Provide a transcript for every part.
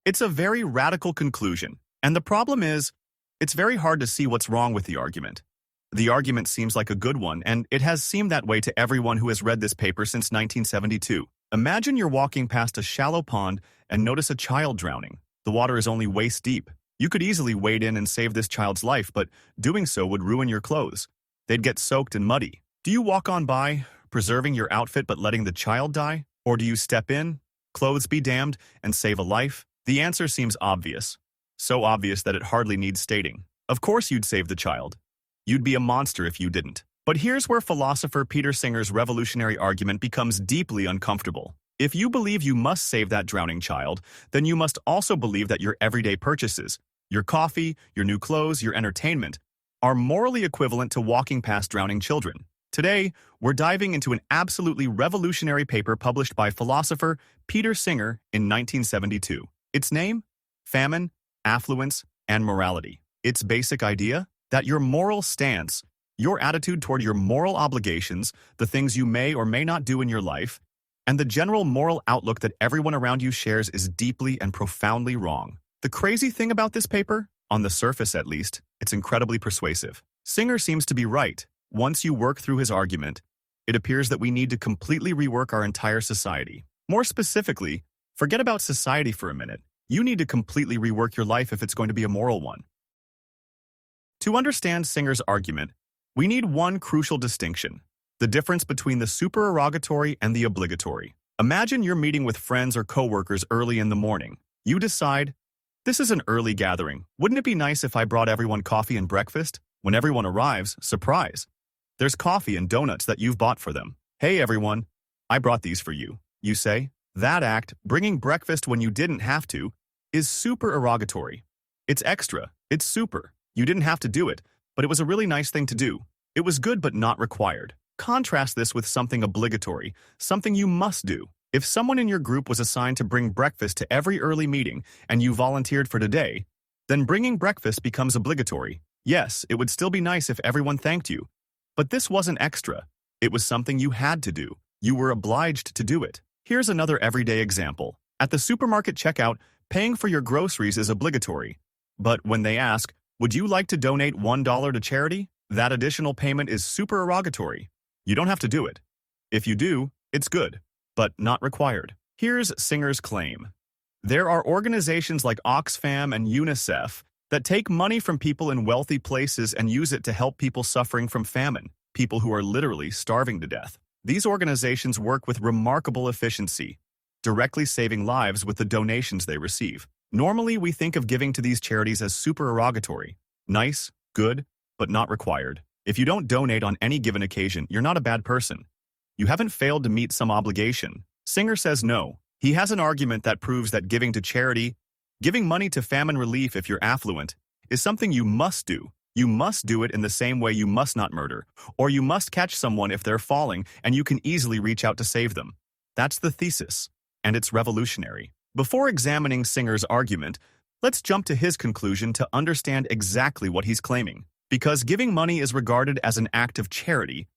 It's a very radical conclusion, and the problem is, it's very hard to see what's wrong with the argument. The argument seems like a good one, and it has seemed that way to everyone who has read this paper since 1972. Imagine you're walking past a shallow pond and notice a child drowning. The water is only waist deep. You could easily wade in and save this child's life, but doing so would ruin your clothes. They'd get soaked and muddy. Do you walk on by, preserving your outfit but letting the child die? Or do you step in, clothes be damned, and save a life? The answer seems obvious. So obvious that it hardly needs stating. Of course you'd save the child. You'd be a monster if you didn't. But here's where philosopher Peter Singer's revolutionary argument becomes deeply uncomfortable. If you believe you must save that drowning child, then you must also believe that your everyday purchases, your coffee, your new clothes, your entertainment, are morally equivalent to walking past drowning children. Today, we're diving into an absolutely revolutionary paper published by philosopher Peter Singer in 1972. Its name? Famine, Affluence, and Morality. Its basic idea? That your moral stance, your attitude toward your moral obligations, the things you may or may not do in your life, and the general moral outlook that everyone around you shares is deeply and profoundly wrong. The crazy thing about this paper, on the surface at least, it's incredibly persuasive. Singer seems to be right. Once you work through his argument, it appears that we need to completely rework our entire society. More specifically, forget about society for a minute. You need to completely rework your life if it's going to be a moral one. To understand Singer's argument, we need one crucial distinction: the difference between the supererogatory and the obligatory. Imagine you're meeting with friends or coworkers early in the morning. You decide, this is an early gathering. Wouldn't it be nice if I brought everyone coffee and breakfast? When everyone arrives, surprise! There's coffee and donuts that you've bought for them. Hey everyone, I brought these for you. You say, that act, bringing breakfast when you didn't have to, is supererogatory. It's extra. It's super. You didn't have to do it, but it was a really nice thing to do. It was good but not required. Contrast this with something obligatory, something you must do. If someone in your group was assigned to bring breakfast to every early meeting and you volunteered for today, then bringing breakfast becomes obligatory. Yes, it would still be nice if everyone thanked you, but this wasn't extra. It was something you had to do. You were obliged to do it. Here's another everyday example. At the supermarket checkout, paying for your groceries is obligatory. But when they ask, would you like to donate $1 to charity? That additional payment is supererogatory. You don't have to do it. If you do, it's good, but not required. Here's Singer's claim. There are organizations like Oxfam and UNICEF that take money from people in wealthy places and use it to help people suffering from famine, people who are literally starving to death. These organizations work with remarkable efficiency, directly saving lives with the donations they receive. Normally, we think of giving to these charities as supererogatory. Nice, good, but not required. If you don't donate on any given occasion, you're not a bad person. You haven't failed to meet some obligation. Singer says no. He has an argument that proves that giving to charity, giving money to famine relief if you're affluent, is something you must do. You must do it in the same way you must not murder, or you must catch someone if they're falling and you can easily reach out to save them. That's the thesis, and it's revolutionary. Before examining Singer's argument, let's jump to his conclusion to understand exactly what he's claiming. Because giving money is regarded as an act of charity,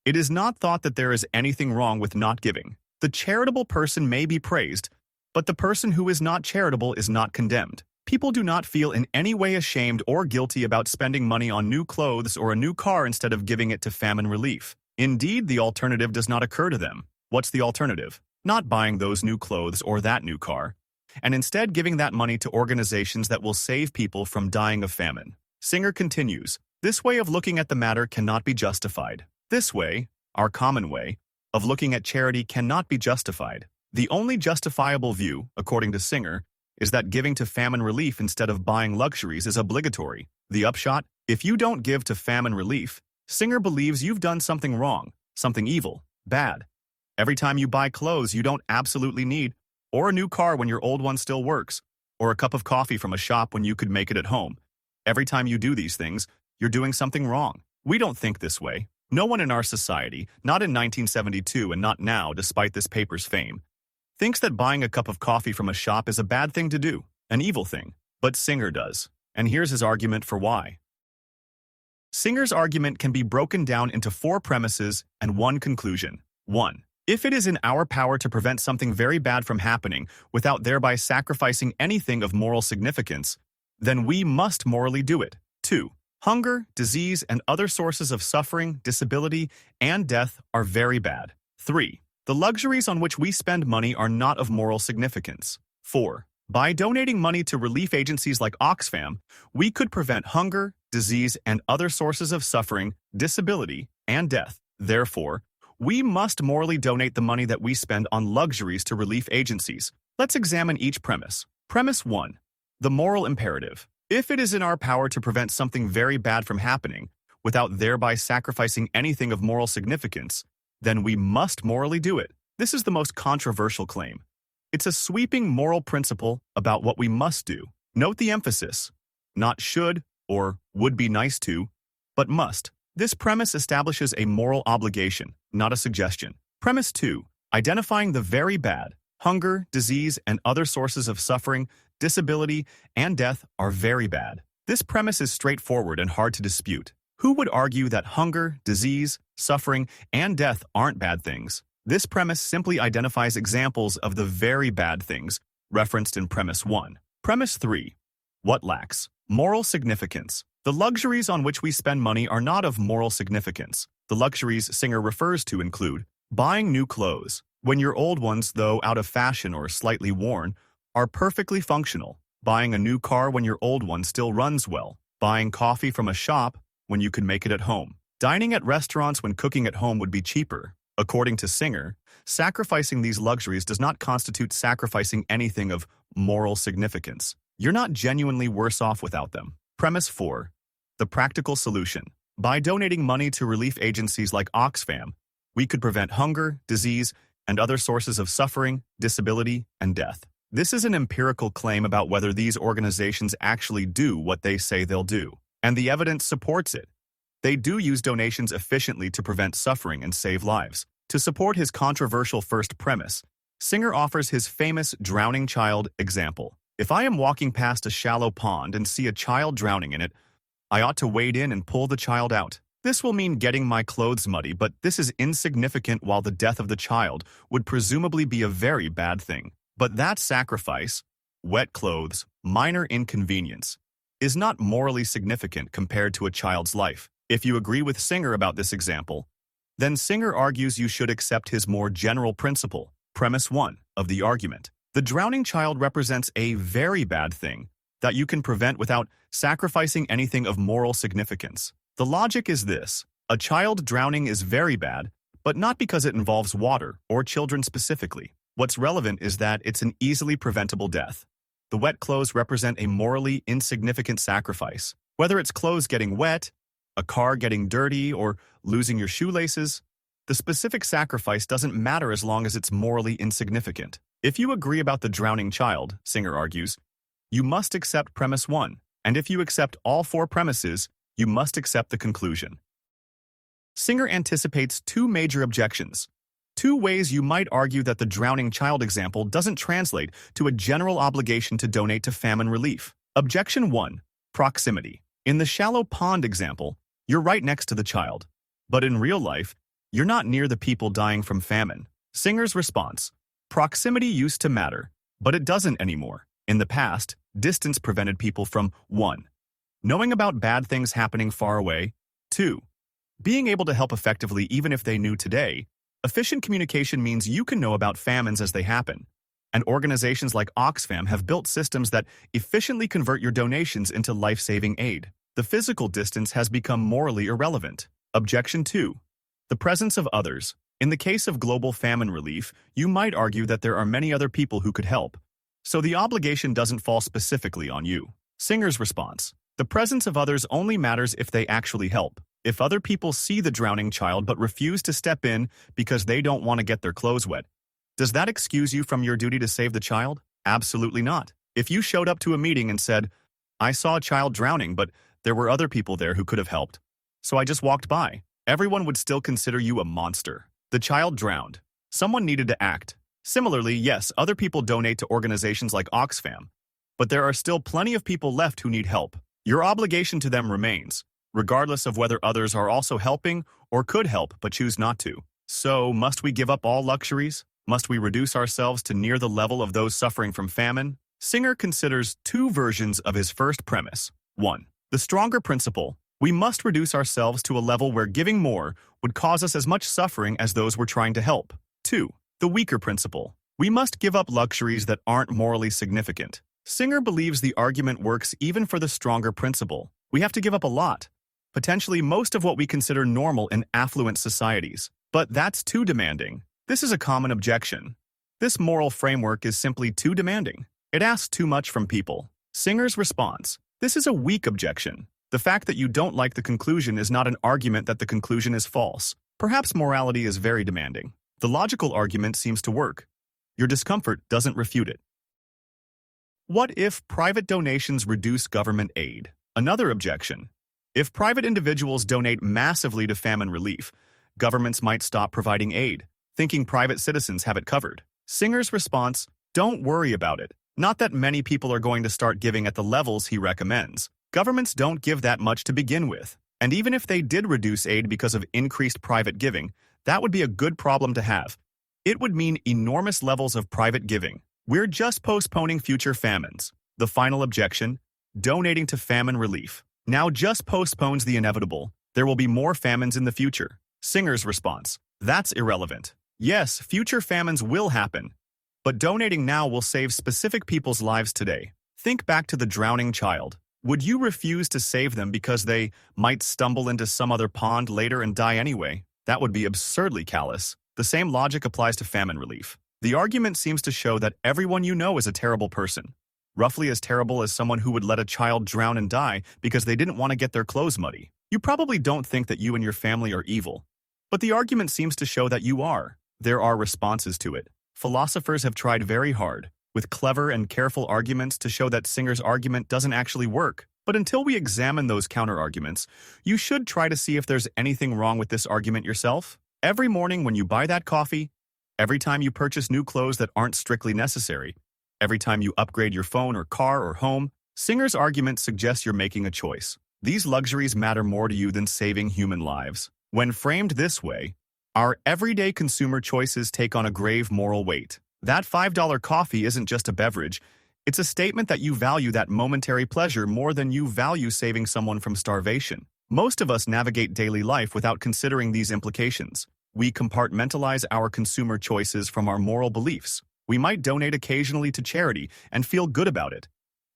it is not thought that there is anything wrong with not giving. The charitable person may be praised, but the person who is not charitable is not condemned. People do not feel in any way ashamed or guilty about spending money on new clothes or a new car instead of giving it to famine relief. Indeed, the alternative does not occur to them. What's the alternative? Not buying those new clothes or that new car, and instead giving that money to organizations that will save people from dying of famine. Singer continues, this way of looking at the matter cannot be justified. This way, our common way, of looking at charity cannot be justified. The only justifiable view, according to Singer, is that giving to famine relief instead of buying luxuries is obligatory. The upshot, if you don't give to famine relief, Singer believes you've done something wrong, something evil, bad. Every time you buy clothes you don't absolutely need, or a new car when your old one still works, or a cup of coffee from a shop when you could make it at home. Every time you do these things, you're doing something wrong. We don't think this way. No one in our society, not in 1972 and not now despite this paper's fame, thinks that buying a cup of coffee from a shop is a bad thing to do, an evil thing. But Singer does. And here's his argument for why. Singer's argument can be broken down into 4 premises and 1 conclusion. 1. If it is in our power to prevent something very bad from happening without thereby sacrificing anything of moral significance, then we must morally do it. 2. Hunger, disease, and other sources of suffering, disability, and death are very bad. 3. The luxuries on which we spend money are not of moral significance. 4. By donating money to relief agencies like Oxfam, we could prevent hunger, disease, and other sources of suffering, disability, and death. Therefore, we must morally donate the money that we spend on luxuries to relief agencies. Let's examine each premise. Premise 1. The moral imperative. If it is in our power to prevent something very bad from happening, without thereby sacrificing anything of moral significance, then we must morally do it. This is the most controversial claim. It's a sweeping moral principle about what we must do. Note the emphasis. Not should or would be nice to, but must. This premise establishes a moral obligation, not a suggestion. Premise 2. Identifying the very bad. Hunger, disease, and other sources of suffering, disability, and death are very bad. This premise is straightforward and hard to dispute. Who would argue that hunger, disease, suffering, and death aren't bad things? This premise simply identifies examples of the very bad things referenced in Premise 1. Premise 3. What lacks? Moral significance. The luxuries on which we spend money are not of moral significance. The luxuries Singer refers to include buying new clothes, when your old ones, though out of fashion or slightly worn, are perfectly functional. Buying a new car when your old one still runs well. Buying coffee from a shop when you can make it at home. Dining at restaurants when cooking at home would be cheaper. According to Singer, sacrificing these luxuries does not constitute sacrificing anything of moral significance. You're not genuinely worse off without them. Premise 4. The practical solution. By donating money to relief agencies like Oxfam, we could prevent hunger, disease, and other sources of suffering, disability, and death. This is an empirical claim about whether these organizations actually do what they say they'll do, and the evidence supports it. They do use donations efficiently to prevent suffering and save lives. To support his controversial first premise, Singer offers his famous drowning child example. If I am walking past a shallow pond and see a child drowning in it, I ought to wade in and pull the child out. This will mean getting my clothes muddy, but this is insignificant while the death of the child would presumably be a very bad thing. But that sacrifice, wet clothes, minor inconvenience, is not morally significant compared to a child's life. If you agree with Singer about this example, then Singer argues you should accept his more general principle, Premise 1, of the argument. The drowning child represents a very bad thing that you can prevent without sacrificing anything of moral significance. The logic is this: a child drowning is very bad, but not because it involves water or children specifically. What's relevant is that it's an easily preventable death. The wet clothes represent a morally insignificant sacrifice. Whether it's clothes getting wet, a car getting dirty, or losing your shoelaces, the specific sacrifice doesn't matter as long as it's morally insignificant. If you agree about the drowning child, Singer argues, you must accept Premise 1, and if you accept all 4 premises, you must accept the conclusion. Singer anticipates 2 major objections. 2 ways you might argue that the drowning child example doesn't translate to a general obligation to donate to famine relief. Objection 1. Proximity. In the shallow pond example, you're right next to the child. But in real life, you're not near the people dying from famine. Singer's response. Proximity used to matter, but it doesn't anymore. In the past, distance prevented people from 1. Knowing about bad things happening far away. 2. Being able to help effectively even if they knew today. Efficient communication means you can know about famines as they happen. And organizations like Oxfam have built systems that efficiently convert your donations into life-saving aid. The physical distance has become morally irrelevant. Objection 2. The presence of others. In the case of global famine relief, you might argue that there are many other people who could help, so the obligation doesn't fall specifically on you. Singer's response. The presence of others only matters if they actually help. If other people see the drowning child but refuse to step in because they don't want to get their clothes wet, does that excuse you from your duty to save the child? Absolutely not. If you showed up to a meeting and said, I saw a child drowning, but there were other people there who could have helped, so I just walked by, everyone would still consider you a monster. The child drowned. Someone needed to act. Similarly, yes, other people donate to organizations like Oxfam, but there are still plenty of people left who need help. Your obligation to them remains, regardless of whether others are also helping or could help but choose not to. So, must we give up all luxuries? Must we reduce ourselves to near the level of those suffering from famine? Singer considers two versions of his first premise. 1. The stronger principle. We must reduce ourselves to a level where giving more would cause us as much suffering as those we're trying to help. 2. The weaker principle. We must give up luxuries that aren't morally significant. Singer believes the argument works even for the stronger principle. We have to give up a lot, potentially most of what we consider normal in affluent societies. But that's too demanding. This is a common objection. This moral framework is simply too demanding. It asks too much from people. Singer's response. This is a weak objection. The fact that you don't like the conclusion is not an argument that the conclusion is false. Perhaps morality is very demanding. The logical argument seems to work. Your discomfort doesn't refute it. What if private donations reduce government aid? Another objection. If private individuals donate massively to famine relief, governments might stop providing aid, thinking private citizens have it covered. Singer's response, don't worry about it. Not that many people are going to start giving at the levels he recommends. Governments don't give that much to begin with. And even if they did reduce aid because of increased private giving, that would be a good problem to have. It would mean enormous levels of private giving. We're just postponing future famines. The final objection, donating to famine relief, now just postpones the inevitable. There will be more famines in the future. Singer's response, that's irrelevant. Yes, future famines will happen, but donating now will save specific people's lives today. Think back to the drowning child. Would you refuse to save them because they might stumble into some other pond later and die anyway? That would be absurdly callous. The same logic applies to famine relief. The argument seems to show that everyone you know is a terrible person, roughly as terrible as someone who would let a child drown and die because they didn't want to get their clothes muddy. You probably don't think that you and your family are evil, but the argument seems to show that you are. There are responses to it. Philosophers have tried very hard, with clever and careful arguments to show that Singer's argument doesn't actually work. But until we examine those counter-arguments, you should try to see if there's anything wrong with this argument yourself. Every morning when you buy that coffee, every time you purchase new clothes that aren't strictly necessary, every time you upgrade your phone or car or home, Singer's argument suggests you're making a choice. These luxuries matter more to you than saving human lives. When framed this way, our everyday consumer choices take on a grave moral weight. That $5 coffee isn't just a beverage. It's a statement that you value that momentary pleasure more than you value saving someone from starvation. Most of us navigate daily life without considering these implications. We compartmentalize our consumer choices from our moral beliefs. We might donate occasionally to charity and feel good about it,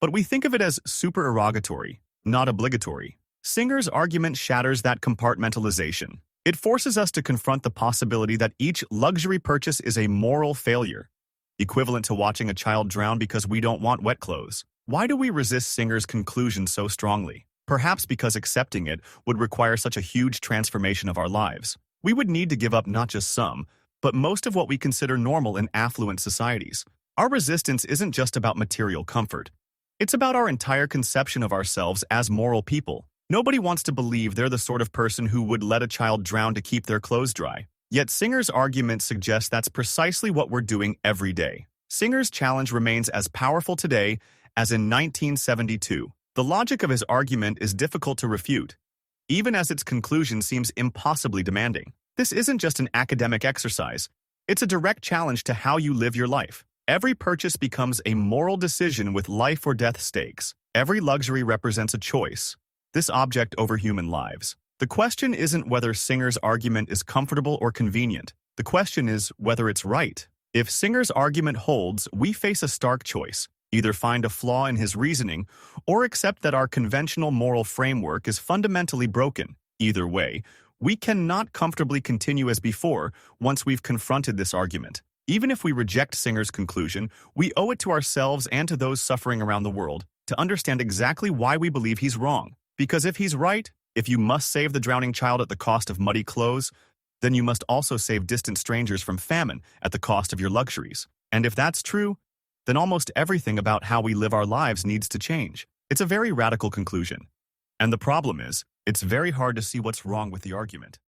but we think of it as supererogatory, not obligatory. Singer's argument shatters that compartmentalization. It forces us to confront the possibility that each luxury purchase is a moral failure, equivalent to watching a child drown because we don't want wet clothes. Why do we resist Singer's conclusion so strongly? Perhaps because accepting it would require such a huge transformation of our lives. We would need to give up not just some, but most of what we consider normal in affluent societies. Our resistance isn't just about material comfort. It's about our entire conception of ourselves as moral people. Nobody wants to believe they're the sort of person who would let a child drown to keep their clothes dry. Yet Singer's argument suggests that's precisely what we're doing every day. Singer's challenge remains as powerful today as in 1972. The logic of his argument is difficult to refute, even as its conclusion seems impossibly demanding. This isn't just an academic exercise. It's a direct challenge to how you live your life. Every purchase becomes a moral decision with life or death stakes. Every luxury represents a choice. This object over human lives. The question isn't whether Singer's argument is comfortable or convenient. The question is whether it's right. If Singer's argument holds, we face a stark choice. Either find a flaw in his reasoning or accept that our conventional moral framework is fundamentally broken. Either way, we cannot comfortably continue as before once we've confronted this argument. Even if we reject Singer's conclusion, we owe it to ourselves and to those suffering around the world to understand exactly why we believe he's wrong. Because if he's right, if you must save the drowning child at the cost of muddy clothes, then you must also save distant strangers from famine at the cost of your luxuries. And if that's true, then almost everything about how we live our lives needs to change. It's a very radical conclusion. And the problem is, it's very hard to see what's wrong with the argument.